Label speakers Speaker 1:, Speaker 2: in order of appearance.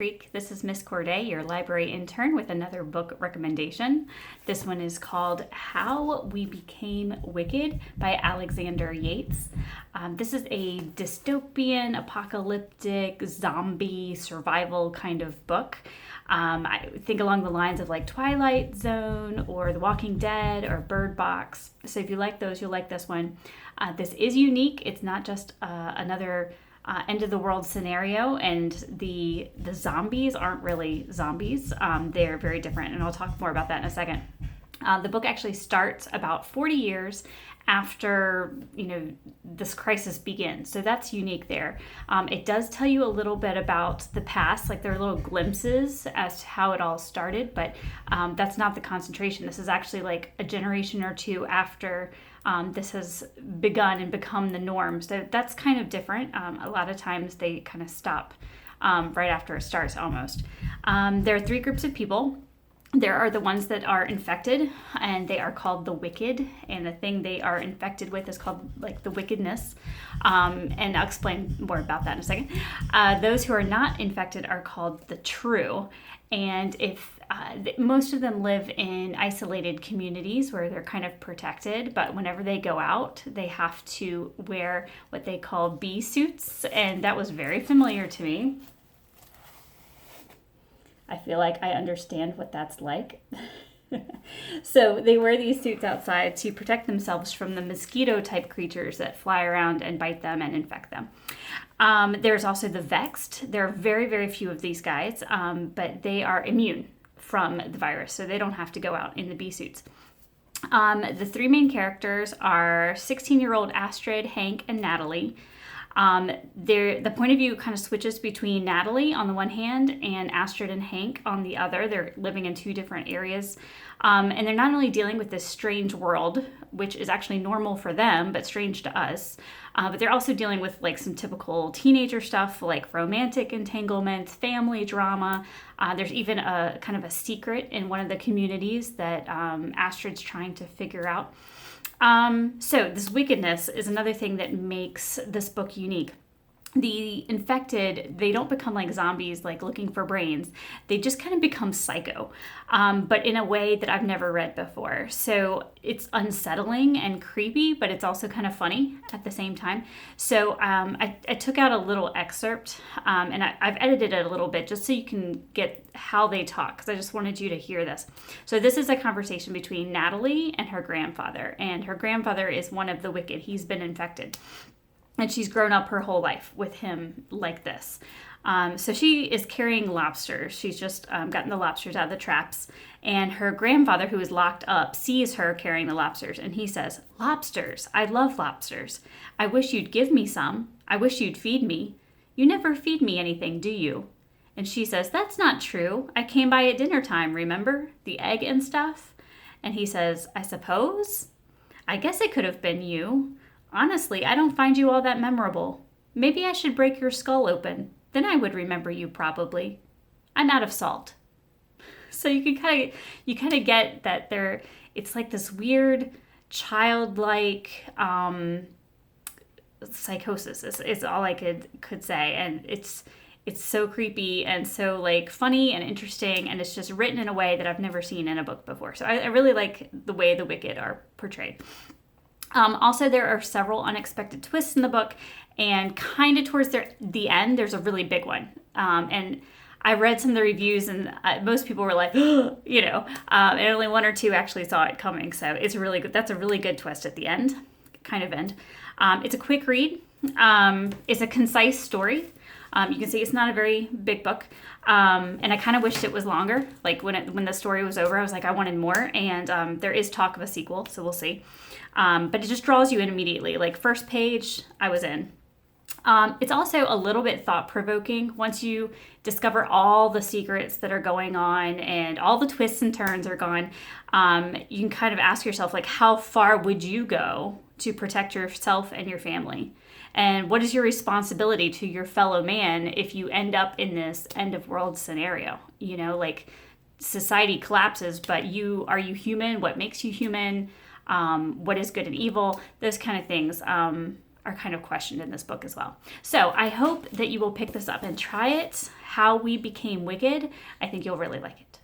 Speaker 1: Creek. This is Miss Corday, your library intern, with another book recommendation. This one is called How We Became Wicked by Alexander Yates. This is a dystopian, apocalyptic, zombie survival kind of book. I think along the lines of like Twilight Zone or The Walking Dead or Bird Box. So if you like those, you'll like this one. This is unique. It's not just another end of the world scenario, and the zombies aren't really zombies. They're very different, and I'll talk more about that in a second. The book actually starts about 40 years after this crisis begins, so that's unique there. It does tell you a little bit about the past, like there are little glimpses as to how it all started, but that's not the concentration. This is actually like a generation or two after this has begun and become the norm. So that's kind of different. A lot of times they kind of stop right after it starts almost. There are three groups of people. There are the ones that are infected, and they are called the wicked, and the thing they are infected with is called like the wickedness, and I'll explain more about that in a second. Those who are not infected are called the true, and if most of them live in isolated communities where they're kind of protected, but whenever they go out, they have to wear what they call bee suits, and that was very familiar to me. I feel like I understand what that's like. So they wear these suits outside to protect themselves from the mosquito-type creatures that fly around and bite them and infect them. There's also the vexed. There are very, very few of these guys, but they are immune from the virus, so they don't have to go out in the bee suits. The three main characters are 16-year-old Astrid, Hank, and Natalie. The point of view kind of switches between Natalie on the one hand and Astrid and Hank on the other. They're living in two different areas. And they're not only dealing with this strange world, which is actually normal for them, but strange to us, but they're also dealing with like some typical teenager stuff like romantic entanglements, family drama. There's even a kind of a secret in one of the communities that Astrid's trying to figure out. So this wickedness is another thing that makes this book unique. The infected, they don't become like zombies, like looking for brains. They just kind of become psycho, but in a way that I've never read before. So it's unsettling and creepy, but it's also kind of funny at the same time. So I took out a little excerpt, and I've edited it a little bit just so you can get how they talk, because I just wanted you to hear this. So this is a conversation between Natalie and her grandfather, and her grandfather is one of the wicked. He's been infected. And she's grown up her whole life with him like this. So she is carrying lobsters. She's just gotten the lobsters out of the traps. And her grandfather, who is locked up, sees her carrying the lobsters. And he says, "Lobsters, I love lobsters. I wish you'd give me some. I wish you'd feed me. You never feed me anything, do you?" And she says, "That's not true. I came by at dinner time, remember? The egg and stuff." And he says, "I suppose? I guess it could have been you. Honestly, I don't find you all that memorable. Maybe I should break your skull open. Then I would remember you probably. I'm out of salt." So you kind of get that it's like this weird childlike psychosis is all I could say, and it's so creepy and so like funny and interesting, and it's just written in a way that I've never seen in a book before. So I really like the way the wicked are portrayed. Also, there are several unexpected twists in the book, and kind of towards the end, there's a really big one. And I read some of the reviews, and most people were like, and only one or two actually saw it coming. So it's really good. That's a really good twist at the end, kind of end. It's a quick read. It's a concise story. You can see it's not a very big book. And I kind of wished it was longer. Like when the story was over, I was like, I wanted more. And there is talk of a sequel, so we'll see. But it just draws you in immediately. Like first page, I was in. It's also a little bit thought-provoking once you discover all the secrets that are going on and all the twists and turns are gone. You can kind of ask yourself, like, how far would you go to protect yourself and your family? And what is your responsibility to your fellow man if you end up in this end-of-world scenario? Like society collapses, but are you human? What makes you human? What is good and evil? Those kind of things are are kind of questioned in this book as well. So I hope that you will pick this up and try it. How We Became Wicked. I think you'll really like it.